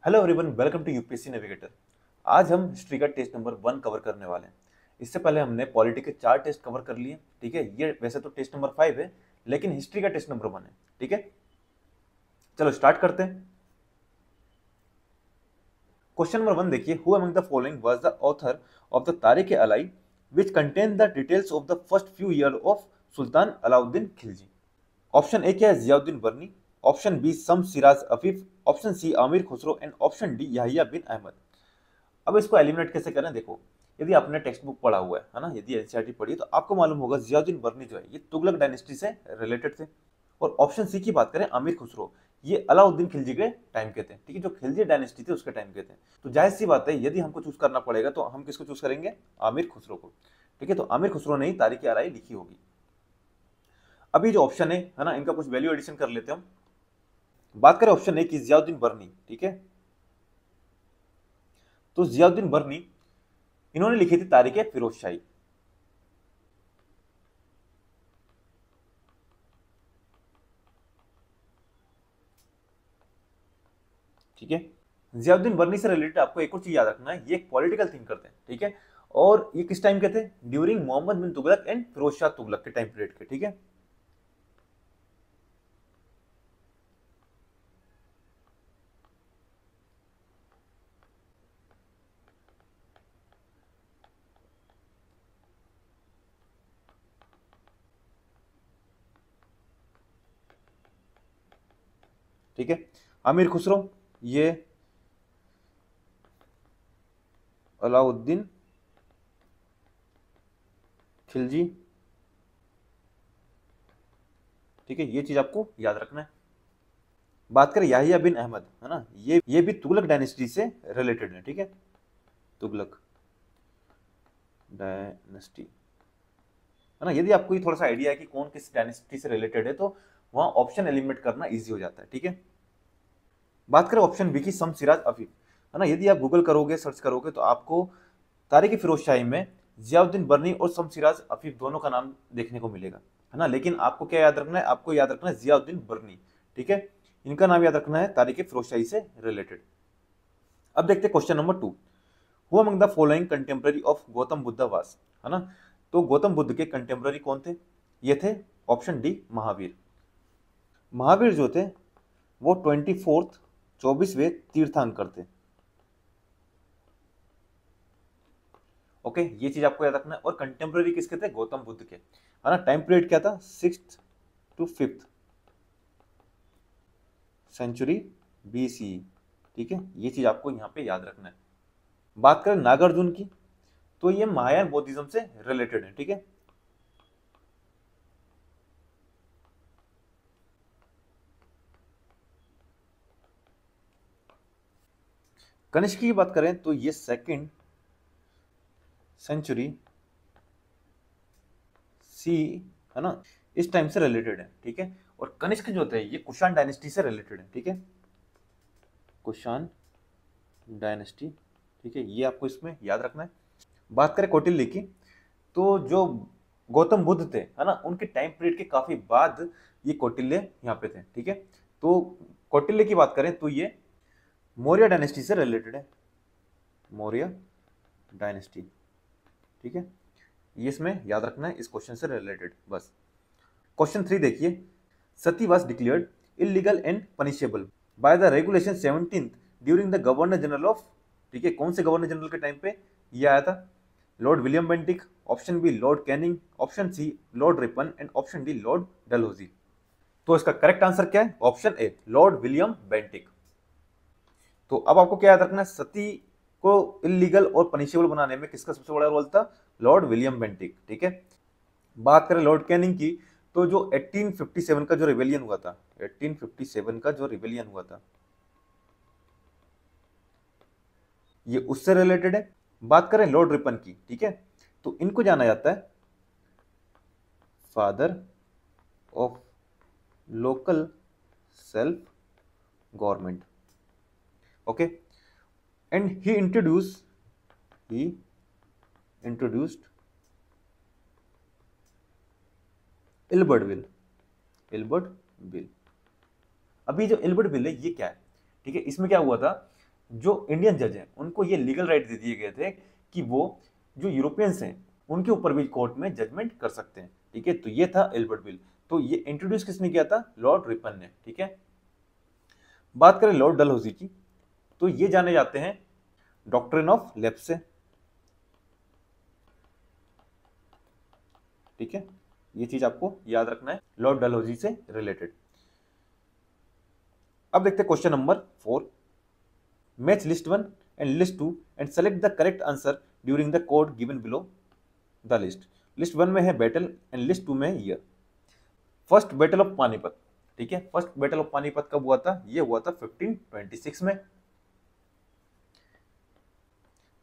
Hello everyone, welcome to UPSC navigator. आज हम history का टेस्ट नंबर 1 कवर करने वाले हैं। इससे पहले हमने पॉलिटी के 4 टेस्ट कवर कर लिए। ठीक है, ये वैसे तो टेस्ट नंबर 5 है, लेकिन हिस्ट्री का टेस्ट नंबर 1 है। ठीक है, चलो स्टार्ट करते हैं। क्वेश्चन नंबर 1 देखिए, who among the following was the author of the Tarikh e Alai which contain the details of the first few year of sultan Alauddin Khilji. Option A क्या है, Ziauddin Barani. Option B Shams Siraj Afif. Option C Amir Khusrau and option D Yahya bin Ahmad. अब इसको eliminate कैसे करें, देखो, यदि आपने टेक्स्ट बुक पढ़ा हुआ है ना, यदि एनसीईआरटी पढ़ी है, तो आपको मालूम होगा जियाउद्दीन बर्नी जो है ये तुगलक डायनेस्टी से रिलेटेड थे। और ऑप्शन सी की बात करें, आमिर खुसरो, ये अलाउद्दीन खिलजी के टाइम के थे। ठीक है, जो खिलजी डायनेस्टी थी उसके टाइम के थे। तो जाहिर सी बात है, यदि हमको चूज करना पड़ेगा तो हम किसको चूज करेंगे, आमिर खुसरो को। ठीक है, तो आमिर खुसरो ने ही तारीख अलाई लिखी होगी। अभी जो ऑप्शन है ना, इनका कुछ वैल्यू एडिशन कर लेते हैं हम। बात करें ऑप्शन ए की, जियाउद्दीन बर्नी। ठीक है, तो जियाउद्दीन बर्नी इन्होंने लिखी थी तारीख फिरोज शाही। ठीक है, जियाउद्दीन बर्नी से रिलेटेड आपको एक और चीज याद रखना है, ये एक पॉलिटिकल थिंकर थे। ठीक है, और ये किस टाइम के थे, ड्यूरिंग मोहम्मद बिन तुगलक एंड फिरोज शाह तुगलक के टाइम पीरियड के। ठीक है, ठीक है, आमिर खुसरो ये अलाउद्दीन खिलजी। ठीक है, ये चीज आपको याद रखना है। बात करें याहिया बिन अहमद, है ना, ये भी तुगलक डायनेस्टी से रिलेटेड है। ठीक है, तुगलक डायनेस्टी, है ना। यदि आपको ये थोड़ा सा आइडिया है कि कौन किस डायनेस्टी से रिलेटेड है, तो वहां ऑप्शन एलिमिनेट करना इजी हो जाता है। ठीक है, बात करें ऑप्शन बी की, सम सिराज अफीफ, है ना। यदि आप गूगल करोगे, सर्च करोगे, तो आपको तारीख फिरोज शाही में जियाउद्दीन बर्नी और सम सिराज अफीफ दोनों का नाम देखने को मिलेगा, है ना। लेकिन आपको क्या याद रखना है, आपको याद रखना है जियाउद्दीन बर्नी। ठीक है, इनका नाम याद रखना है तारीख फिरोज शाही से रिलेटेड। अब देखते हैं question number 2, who among the following contemporary of Gautam Buddha वास, है ना। तो गौतम बुद्ध के कंटेम्प्रेरी कौन थे, ये थे ऑप्शन डी महावीर। महावीर जो थे वो 24th 24वें तीर्थंकर थे। ओके, ये चीज आपको याद रखना है। और कंटेम्प्रेरी किसके थे, गौतम बुद्ध के, है ना। टाइम पीरियड क्या था, 6th to 5th century BCE। ठीक है, ये चीज आपको यहाँ पे याद रखना है। बात करें नागार्जुन की, तो ये महायान बौद्धिज्म से रिलेटेड है। ठीक है, कनिष्क की बात करें तो ये 2nd सेंचुरी सी, है ना, इस टाइम से रिलेटेड है। ठीक है, और कनिष्क जो थे ये कुषाण डायनेस्टी से रिलेटेड है। ठीक है, कुषाण डायनेस्टी। ठीक है, ये आपको इसमें याद रखना है। बात करें कौटिल्य की, तो जो गौतम बुद्ध थे, है ना, उनके टाइम पीरियड के काफी बाद ये कौटिल्य यहाँ पे थे। ठीक है, तो कौटिल्य की बात करें तो ये मौर्य डायनेस्टी से रिलेटेड है, मौर्य डायनेस्टी। ठीक है, ये इसमें याद रखना है, इस क्वेश्चन से रिलेटेड बस। क्वेश्चन 3 देखिए, sati was declared illegal and punishable by the regulation 17th during the governor general of. ठीक है, कौन से गवर्नर जनरल के टाइम पे ये आया था, Lord William Bentinck, option B Lord Canning, option C Lord Ripon and option D Lord Dalhousie. तो इसका करेक्ट आंसर क्या है, option A Lord William Bentinck. तो अब आपको क्या याद रखना है, सती को इलीगल और पनिशेबल बनाने में किसका सबसे बड़ा रोल था, लॉर्ड विलियम बेंटिक। ठीक है, बात करें लॉर्ड कैनिंग की, तो जो 1857 का जो रिवेलियन हुआ था, 1857 का जो रिवेलियन हुआ था, ये उससे रिलेटेड है। बात करें लॉर्ड रिपन की, ठीक है, तो इनको जाना जाता है father of local self government. Okay, and he introduced Ilbert bill, Ilbert bill. अभी जो इल्बर्ट बिल है ये क्या है, ठीक है, इसमें क्या हुआ था, जो इंडियन जज हैं उनको ये लीगल राइट दे दिए गए थे कि वो जो यूरोपियंस हैं उनके ऊपर भी कोर्ट में जजमेंट कर सकते हैं। ठीक है, तो ये था एल्बर्ट बिल। तो ये इंट्रोड्यूस किसने किया था? लॉर्ड रिपन ने। ठीक है, बात करें लॉर्ड डलहौजी की, तो ये जाने जाते हैं डॉक्ट्रिन ऑफ लैप्स से। ठीक है, ये चीज आपको याद रखना है, लॉर्ड डलहौजी से रिलेटेड। अब देखते हैं question number 4। Match list 1 and list 2 and select the correct answer during the code given below the list. List 1 में है बैटल एंड लिस्ट 2 में है year. First battle of Panipat. ठीक है, फर्स्ट बैटल ऑफ पानीपत कब हुआ था? ये हुआ था 1526 में।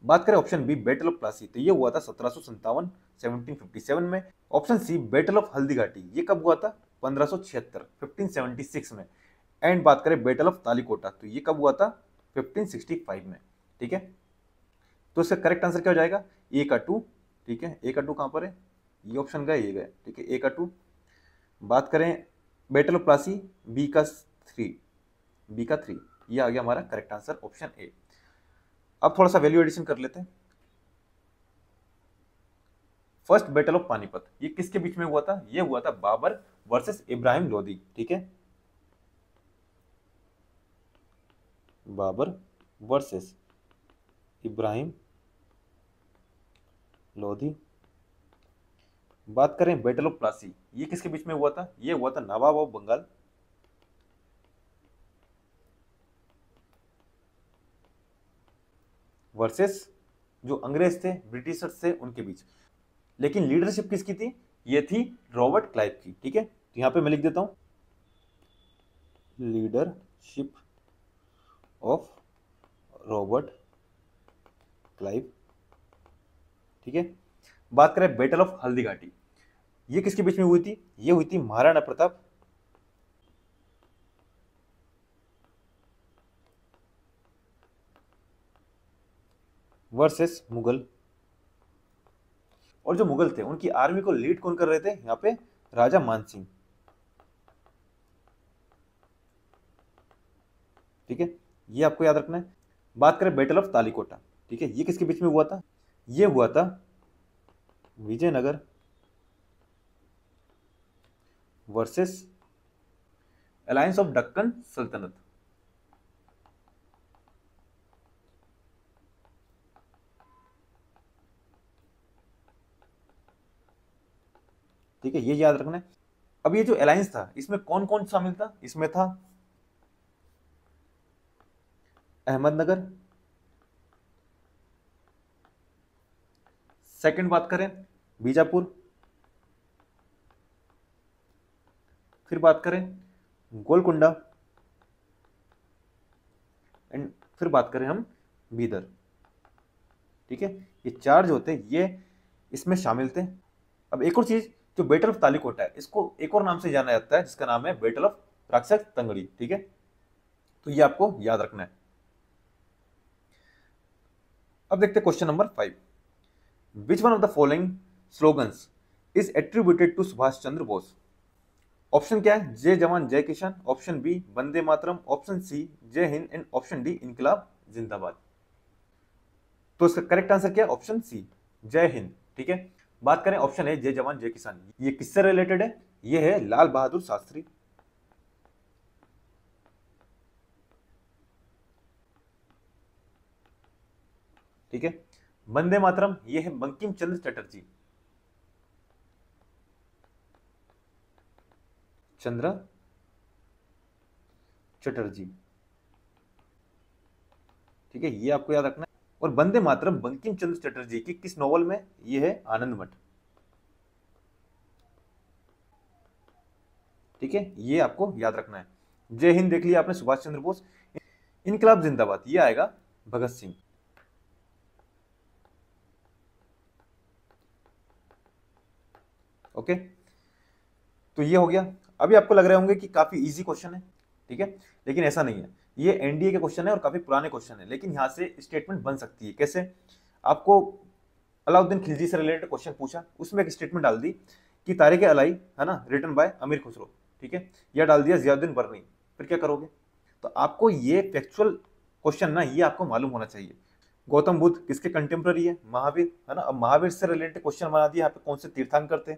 बात करें option B battle of Plassey, तो ये हुआ था 1757 1757 में। Option C battle of Haldighati, ये कब हुआ था? 1576 1576 में। एंड बात करें बैटल ऑफ तालीकोटा, तो ये कब हुआ था? 1565 में। ठीक है, तो इसका करेक्ट आंसर क्या हो जाएगा? ए का 2। ठीक है, ए का 2 कहां पर है? ये ऑप्शन गए, ये गए। ठीक है, ए का 2। बात करें बैटल ऑफ प्लासी, बी का 3, बी का 3, ये आ गया हमारा करेक्ट आंसर ऑप्शन ए। अब थोड़ा सा वैल्यू एडिशन कर लेते हैं। फर्स्ट बैटल ऑफ पानीपत ये किसके बीच में हुआ था? ये हुआ था बाबर वर्सेस इब्राहिम लोदी। ठीक है, बाबर वर्सेस इब्राहिम लोधी। बात करें बैटल ऑफ प्लासी, ये किसके बीच में हुआ था? ये हुआ था नवाब ऑफ बंगाल वर्सेस जो अंग्रेज थे, ब्रिटिशर्स थे, उनके बीच। लेकिन लीडरशिप किसकी थी? ये थी रॉबर्ट क्लाइव की। ठीक है, तो यहां पे मैं लिख देता हूं लीडरशिप ऑफ रॉबर्ट क्लाइव। ठीक है, बात करें बैटल ऑफ हल्दीघाटी, ये किसके बीच में हुई थी? ये हुई थी महाराणा प्रताप वर्सेस मुगल। और जो मुगल थे उनकी आर्मी को लीड कौन कर रहे थे? यहाँ पे राजा मानसिंह। ठीक है, ये आपको याद रखना है। बात करें बैटल ऑफ तालीकोटा, ठीक है, ये किसके बीच में हुआ था? ये हुआ था Vijayanagar versus alliance of Deccan सल्तनत। ठीक है, ये याद रखना है। अब ये जो अलायंस था इसमें कौन कौन शामिल था? इसमें था अहमदनगर। सेकंड बात करें बीजापुर। फिर बात करें गोलकुंडा। एंड फिर बात करें हम बीदर। ठीक है, ये चार जो होते हैं ये इसमें शामिल थे। अब एक और चीज, जो बैटल ऑफ तालीकोटा है इसको एक और नाम से जाना जाता है जिसका नाम है बैटल ऑफ राक्षस तंगड़ी। ठीक है, तो ये आपको याद रखना है। अब देखते हैं question number 5। Which one of the following slogans is attributed to Subhash Chandra Bose? Option क्या है? जय जवान जय किसान, ऑप्शन बी वंदे मातरम, ऑप्शन सी जय हिंद, एंड ऑप्शन डी इनकलाब जिंदाबाद। तो इसका करेक्ट आंसर क्या है? ऑप्शन सी जय हिंद। ठीक है, बात करें ऑप्शन है जय जवान जय किसान, ये किससे रिलेटेड है? ये है लाल बहादुर शास्त्री। ठीक है, वंदे मातरम ये है बंकिम चंद्र चटर्जी, चंद्र चटर्जी। ठीक है, ये आपको याद रखना है। और वंदे मातरम बंकिम चंद्र चटर्जी की किस नॉवल में? ये है आनंद मठ। ठीक है, ये आपको याद रखना है। जय हिंद देख लिया आपने सुभाष चंद्र बोस, इनकलाब जिंदाबाद ये आएगा भगत सिंह। ओके, तो ये हो गया। अभी आपको लग रहे होंगे कि काफी इजी क्वेश्चन है, ठीक है, लेकिन ऐसा नहीं है। ये एनडीए के क्वेश्चन है और काफी पुराने क्वेश्चन है, लेकिन यहां से स्टेटमेंट बन सकती है। कैसे? आपको अलाउद्दीन खिलजी से रिलेटेड क्वेश्चन पूछा, उसमें एक स्टेटमेंट डाल दी कि तारीख अलाई है ना रिटन बाय अमीर खुसरो, ठीक है, या डाल दिया जियाउद्दीन बर्नी, फिर क्या करोगे? तो आपको ये फैक्चुअल क्वेश्चन ना ये आपको मालूम होना चाहिए। गौतम बुद्ध किसके कंटेम्प्ररी है? महावीर, है ना। अब महावीर से रिलेटेड क्वेश्चन बना दिया, यहाँ पे कौन से तीर्थंकर थे,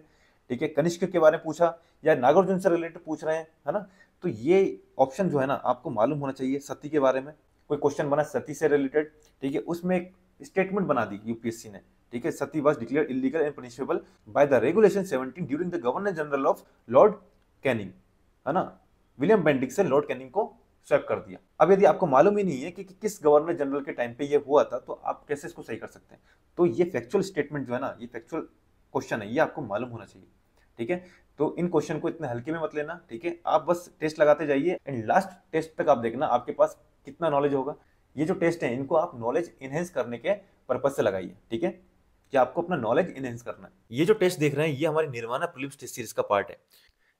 ठीक है। कनिष्क के बारे में पूछा या नागार्जुन से रिलेटेड पूछ रहे हैं, है ना। तो ये ऑप्शन जो है ना आपको मालूम होना चाहिए। सती के बारे में कोई क्वेश्चन बना सती से रिलेटेड, ठीक है, उसमें एक स्टेटमेंट बना दी यूपीएससी ने, ठीक है। Sati was declared illegal and punishable by the regulation 17 during the governor general of Lord Canning, है ना। विलियम बेंटिक से लॉर्ड कैनिंग को स्वैप कर दिया। अब यदि आपको मालूम ही नहीं है कि किस गवर्नर जनरल के टाइम पे ये हुआ था, तो आप कैसे इसको सही कर सकते हैं? तो ये फैक्चुअल स्टेटमेंट जो है ना, ये फैक्चुअल क्वेश्चन है, ये आपको मालूम होना चाहिए, ठीक है। तो इन क्वेश्चन को इतने हल्के में मत लेना, ठीक है। आप बस टेस्ट लगाते जाइए एंड लास्ट टेस्ट तक आप देखना आपके पास कितना नॉलेज होगा। ये जो टेस्ट है इनको आप नॉलेज इनहेंस करने के पर्पज से लगाइए, ठीक है, कि आपको अपना नॉलेज इनहेंस करना है। ये जो टेस्ट देख रहे हैं ये हमारी निर्वाणा प्रीलिम्स टेस्ट सीरीज का पार्ट है।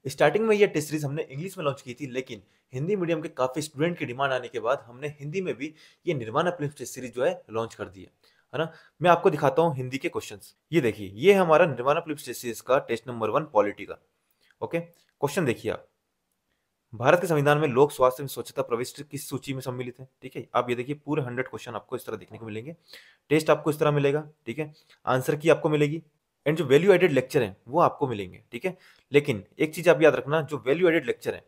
स्टार्टिंग में ये टेस्ट सीरीज हमने इंग्लिश में लॉन्च की थी, लेकिन हिंदी मीडियम के काफी स्टूडेंट की डिमांड आने के बाद हमने हिंदी में भी ये निर्वाणा प्रीलिम्स टेस्ट सीरीज जो है लॉन्च कर दी है ना। मैं आपको दिखाता हूँ हिंदी के क्वेश्चंस। ये देखिए, ये है हमारा निर्वाणा प्रीलिम्स टेस्ट सीरीज का टेस्ट नंबर 1 पॉलिटी का। ओके, क्वेश्चन देखिए आप। भारत के संविधान में लोक स्वास्थ्य एवं स्वच्छता प्रविष्टि किस सूची में सम्मिलित है? ठीक है, आप ये देखिए पूरे 100 क्वेश्चन आपको इस तरह देखने को मिलेंगे। टेस्ट आपको इस तरह मिलेगा, ठीक है। आंसर की आपको मिलेगी एंड जो वैल्यू एडेड लेक्चर है वो आपको मिलेंगे, ठीक है। लेकिन एक चीज आप याद रखना, जो वैल्यू एडेड लेक्चर है,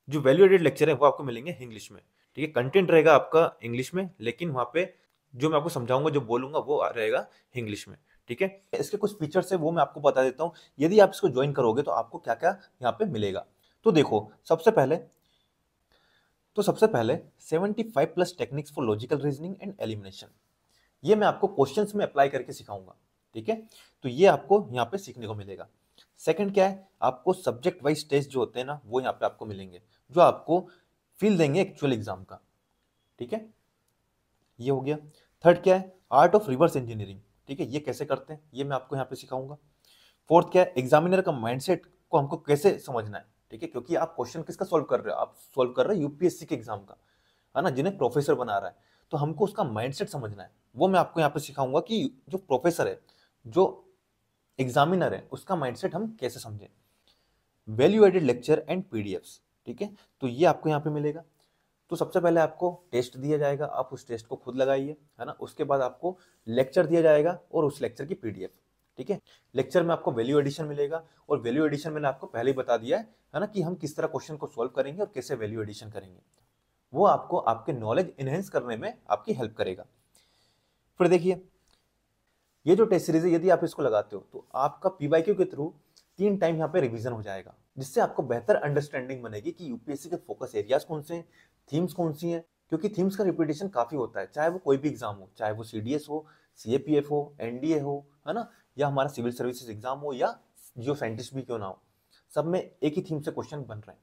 जो वैल्यू एडेड लेक्चर है वो आपको मिलेंगे इंग्लिश में, ठीक है। कंटेंट रहेगा आपका इंग्लिश में, लेकिन वहां पे जो मैं आपको समझाऊंगा, जो बोलूंगा वो रहेगा इंग्लिश में, ठीक है। इसके कुछ फीचर्स है वो मैं आपको बता देता हूँ। यदि आप इसको ज्वाइन करोगे तो आपको क्या क्या यहाँ पे मिलेगा। तो देखो, सबसे पहले 75 plus techniques for logical reasoning and elimination, ये मैं आपको क्वेश्चंस में अप्लाई करके सिखाऊंगा, ठीक है। तो ये आपको यहाँ पे सीखने को मिलेगा। सेकंड क्या है, आपको सब्जेक्ट वाइज टेस्ट जो होते हैं ना वो यहाँ पे आपको मिलेंगे, जो आपको फील देंगे एक्चुअल एग्जाम का, ठीक है। ये हो गया। थर्ड क्या है, आर्ट ऑफ रिवर्स इंजीनियरिंग, ठीक है, ये कैसे करते हैं ये मैं आपको यहाँ पे सिखाऊंगा। फोर्थ क्या है, एग्जामिनर का माइंडसेट को हमको कैसे समझना है, ठीक है, क्योंकि आप क्वेश्चन किसका सॉल्व कर रहे हो, आप सॉल्व कर रहे हो यूपीएससी के एग्जाम का, है ना, जिन्हें प्रोफेसर बना रहा है। तो हमको उसका माइंडसेट समझना है, वो मैं आपको यहाँ पे सिखाऊंगा कि जो प्रोफेसर है, जो एग्जामिनर है, उसका माइंडसेट हम कैसे समझें। Value added lecture and PDFs, ठीक है, तो ये आपको यहाँ पे मिलेगा। तो सबसे पहले आपको टेस्ट दिया जाएगा, आप उस टेस्ट को खुद लगाइए, है ना। उसके बाद आपको लेक्चर दिया जाएगा और उस लेक्चर की पीडीएफ, ठीक है। लेक्चर में आपको वैल्यू एडिशन मिलेगा, और वैल्यू एडिशन मैंने आपको पहले ही बता दिया है ना, कि हम किस तरह क्वेश्चन को सॉल्व करेंगे और कैसे वैल्यू एडिशन करेंगे। वो आपको आपके नॉलेज इनहेंस करने में आपकी हेल्प करेगा। फिर देखिए, ये जो टेस्ट सीरीज है यदि आप इसको लगाते हो तो आपका पीवाईक्यू के थ्रू 3 टाइम यहाँ पे रिवीजन हो जाएगा, जिससे आपको बेहतर अंडरस्टैंडिंग बनेगी कि यूपीएससी के फोकस एरियाज कौन से हैं, थीम्स कौन सी हैं। क्योंकि थीम्स का रिपीटेशन काफी होता है, चाहे वो कोई भी एग्जाम हो, चाहे वो सीडीएस हो, सीएपीएफ हो, एनडीए हो, है ना, या हमारा सिविल सर्विसेज एग्जाम हो, या जियो साइंटिस्ट भी क्यों ना हो, सब में एक ही थीम से क्वेश्चन बन रहे हैं।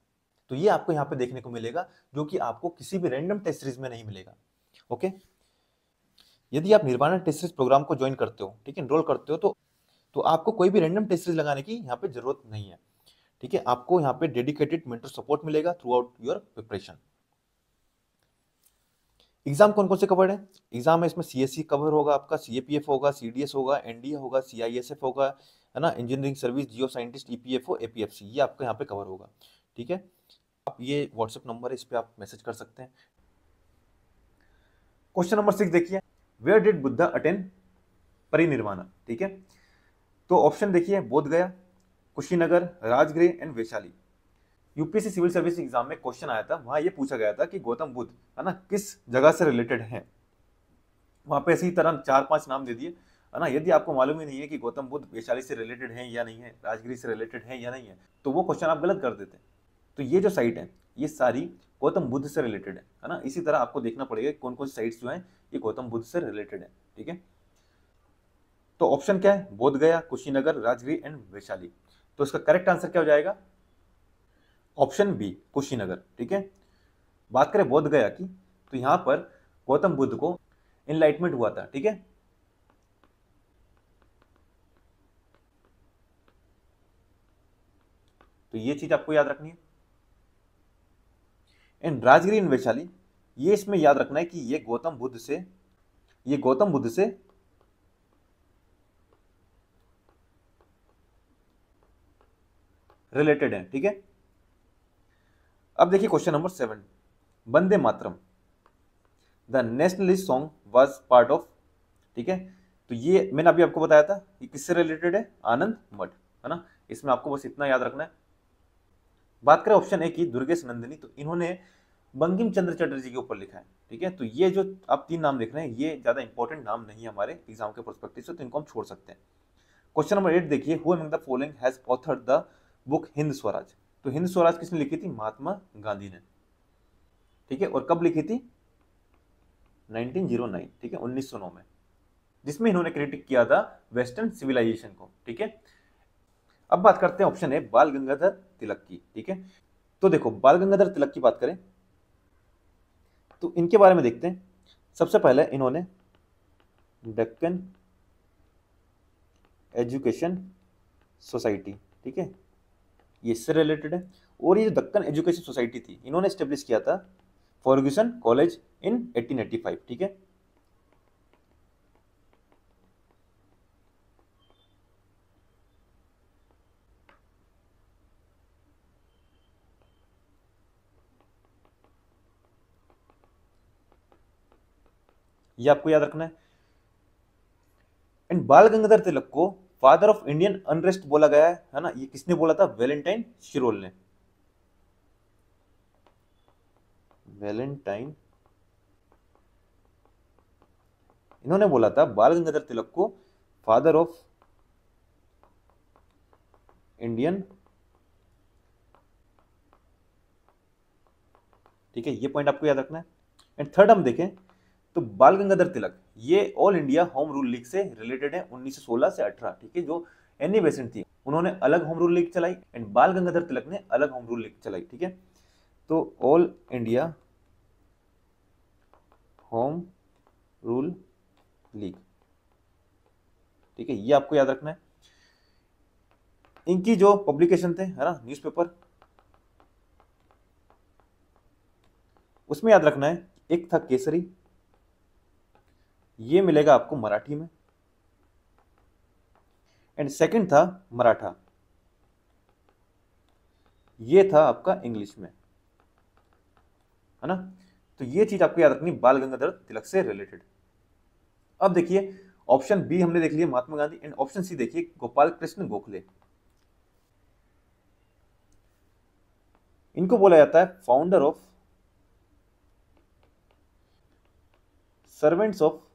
तो ये आपको यहाँ पे देखने को मिलेगा, जो कि आपको किसी भी रैंडम टेस्ट सीरीज में नहीं मिलेगा। ओके, यदि आप निर्वाणा टेस्ट सीरीज प्रोग्राम को ज्वाइन करते हो, ठीक है, एनरोल करते हो, तो आपको कोई भी रैंडम टेस्ट सीरीज लगाने की यहाँ पे जरूरत नहीं है, ठीक है। आपको यहाँ पे डेडिकेटेड मेंटर सपोर्ट मिलेगा through out your preparation. Exam कौन कौन से कवर्ड है? एग्जाम है इसमें सीएससी कवर होगा, आपका सीएपीएफ होगा, सीडीएस होगा, एनडीए होगा, सीआईएसएफ होगा, है ना, इंजीनियरिंग सर्विस, जियो साइंटिस्ट, ईपीएफओ, एपीएफसी, ये आपका यहाँ पे कवर होगा, ठीक है। आप ये व्हाट्सएप नंबर है, इस पे आप मैसेज कर सकते हैं। क्वेश्चन नंबर 6 देखिए, where did Buddha attain parinirvana, ठीक है। तो ऑप्शन देखिए, Bodh Gaya, Kushinagar, Rajgriha and Vaishali. UPSC civil service exam में क्वेश्चन आया था, वहां ये पूछा गया था कि गौतम बुद्ध, है ना, किस जगह से रिलेटेड है। वहां पे इसी तरह 4-5 नाम दे दिए, है ना। यदि आपको मालूम ही नहीं है कि गौतम बुद्ध वैशाली से रिलेटेड है या नहीं है, राजगीर से रिलेटेड है या नहीं है, तो वो क्वेश्चन आप गलत कर देते हैं। तो ये जो साइट है ये सारी गौतम बुद्ध से रिलेटेड है ना। इसी तरह आपको देखना पड़ेगा कौन कौन सी साइट्स जो है ये गौतम बुद्ध से रिलेटेड है, ठीक है। तो ऑप्शन क्या है, बोध गया, कुशीनगर, राजगीर एंड वैशाली। तो इसका करेक्ट आंसर क्या हो जाएगा? ऑप्शन बी, कुशीनगर, ठीक है। बात करें बोध गया की, तो यहां पर गौतम बुद्ध को इनलाइटमेंट हुआ था, ठीक है। तो ये चीज आपको याद रखनी है। एंड राजगिरी एंड वैशाली, ये इसमें याद रखना है कि ये गौतम बुद्ध से रिलेटेड है, ठीक है। अब देखिए question number 7, Vande Mataram. The nationalist song was part of, ठीक है। तो ये मैंने अभी आपको बताया था, ये किससे रिलेटेड है, आनंद मठ, है ना। इसमें आपको बस इतना याद रखना है। बात करें ऑप्शन ए की, दुर्गेश नंदिनी, तो इन्होंने बंकिम चंद्र चटर्जी के ऊपर लिखा है, ठीक है। तो ये जो आप 3 नाम लिख रहे हैं, ये ज्यादा इंपॉर्टेंट नाम नहीं है हमारे एग्जाम के पर्सपेक्टिव से, तो इनको हम छोड़ सकते हैं। क्वेश्चन नंबर 8 देखिए, who among the following has authored the book Hind Swaraj. तो हिंद स्वराज किसने लिखी थी, महात्मा गांधी ने, ठीक है। और कब लिखी थी, 1909, ठीक है, 1909 में, जिसमें इन्होंने क्रिटिक किया था वेस्टर्न सिविलाइजेशन को, ठीक है। अब बात करते हैं ऑप्शन ए, बाल गंगाधर तिलक की, ठीक है। तो देखो, बाल गंगाधर तिलक की बात करें तो इनके बारे में देखते हैं। सबसे पहले इन्होंने डेक्कन एजुकेशन सोसाइटी, ठीक है, ये इससे रिलेटेड है। और ये जो दक्कन एजुकेशन सोसाइटी थी, इन्होंने स्टेब्लिश किया था फर्ग्यूसन कॉलेज इन 1885, ठीक है। ये आपको याद रखना है। एंड बाल गंगाधर तिलक को फादर ऑफ इंडियन अनरेस्ट बोला गया है ना। ये किसने बोला था, वैलेंटाइन शिरोल ने, वैलेंटाइन, इन्होंने बोला था बाल गंगाधर तिलक को फादर ऑफ इंडियन, ठीक है। ये पॉइंट आपको याद रखना है। एंड थर्ड हम देखें तो बाल गंगाधर तिलक ये all India home rule league से रिलेटेड है, 1916 से 18, ठीक है। जो एनी बेसेंट थी, उन्होंने अलग होम रूल लीग चलाई एंड बाल गंगाधर तिलक ने अलग होम रूल लीग चलाई, ठीक है। तो all India home rule league, ठीक है, ये आपको याद रखना है। इनकी जो पब्लिकेशन थे, है ना, न्यूज़पेपर, उसमें याद रखना है, एक था केसरी, ये मिलेगा आपको मराठी में, एंड सेकंड था मराठा, ये था आपका इंग्लिश में, है ना। तो ये चीज आपको याद रखनी, बाल गंगाधर तिलक से रिलेटेड। अब देखिए, ऑप्शन बी हमने देख लिया Mahatma Gandhi, and option C देखिए गोपाल कृष्ण गोखले। इनको बोला जाता है founder of servants of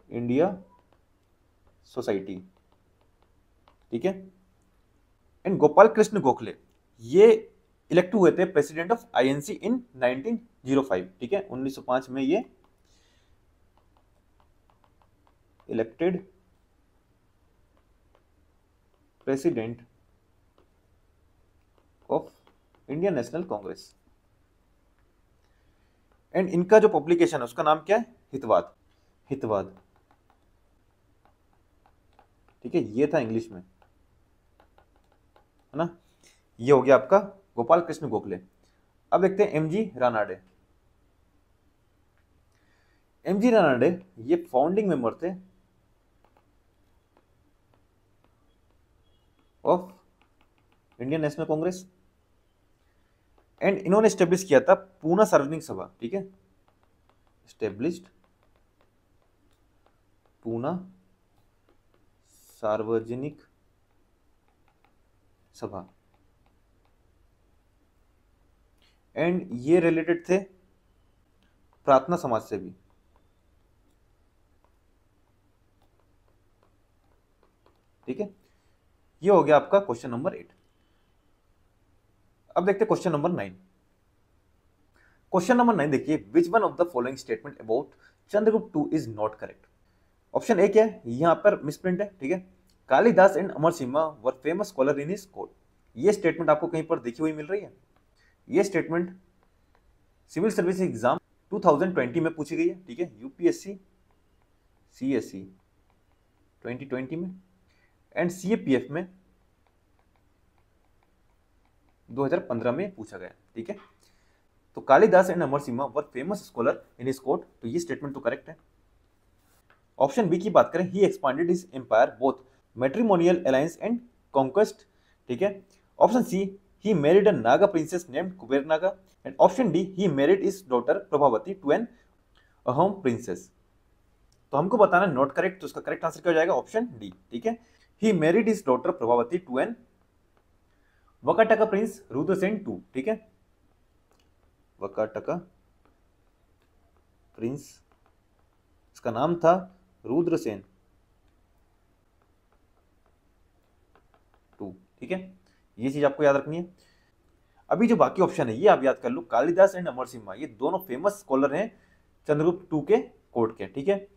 India society, ठीक है। एंड गोपाल कृष्ण गोखले ये इलेक्ट हुए थे प्रेसिडेंट ऑफ आईएनसी इन 1905, ठीक है, 1905 में ये elected president of Indian national Congress. And इनका जो पब्लिकेशन है उसका नाम क्या है, हितवाद, हितवाद, ठीक है, ये था इंग्लिश में, है ना। ये हो गया आपका गोपाल कृष्ण गोखले। अब देखते हैं एमजी रानाडे। एमजी रानाडे ये फाउंडिंग मेंबर थे of Indian national Congress, and इन्होंने स्टेब्लिश किया था पूना सार्वजनिक सभा, ठीक है, स्टेब्लिश्ड पूना सार्वजनिक सभा, एंड ये रिलेटेड थे प्रार्थना समाज से भी, ठीक है। ये हो गया आपका क्वेश्चन नंबर 8। अब देखते हैं क्वेश्चन नंबर 9। क्वेश्चन नंबर 9 देखिए, विच one of the following statement about Chandragupta two is not correct. Option A क्या है, यहां पर मिसप्रिंट है, ठीक है। Kalidas and Amar Simha were famous scholar in his court, ये स्टेटमेंट आपको कहीं पर देखी हुई मिल रही है। ये स्टेटमेंट सिविल सर्विस एग्जाम 2020 में पूछी गई है, ठीक है, यूपीएससी सीएससी 2020 में, एंड सीएपीएफ में 2015 में पूछा गया, ठीक है। तो Kalidas and Amar Simha were famous scholar in his court, तो ये स्टेटमेंट तो करेक्ट है। ऑप्शन बी की बात करें, he expanded his empire both matrimonial alliance and conquest, ठीक है। Option C, he married a Naga princess named Kuber Naga, and option D, he married his daughter Prabhavati to an Ahom princess. तो हमको बताना है not correct, तो उसका correct answer क्या हो जाएगा? ऑप्शन डी, ठीक है। He married his daughter Prabhavati to an Vakataka prince Rudrasena two, ठीक है, वकाटका प्रिंस, इसका नाम था रुद्रसेन टू, ठीक है, ये चीज आपको याद रखनी है। अभी जो बाकी ऑप्शन है ये आप याद कर लो, कालिदास एंड अमर सिम्हा, ये दोनों फेमस स्कॉलर हैं चंद्रगुप्त टू के कोर्ट के, ठीक है।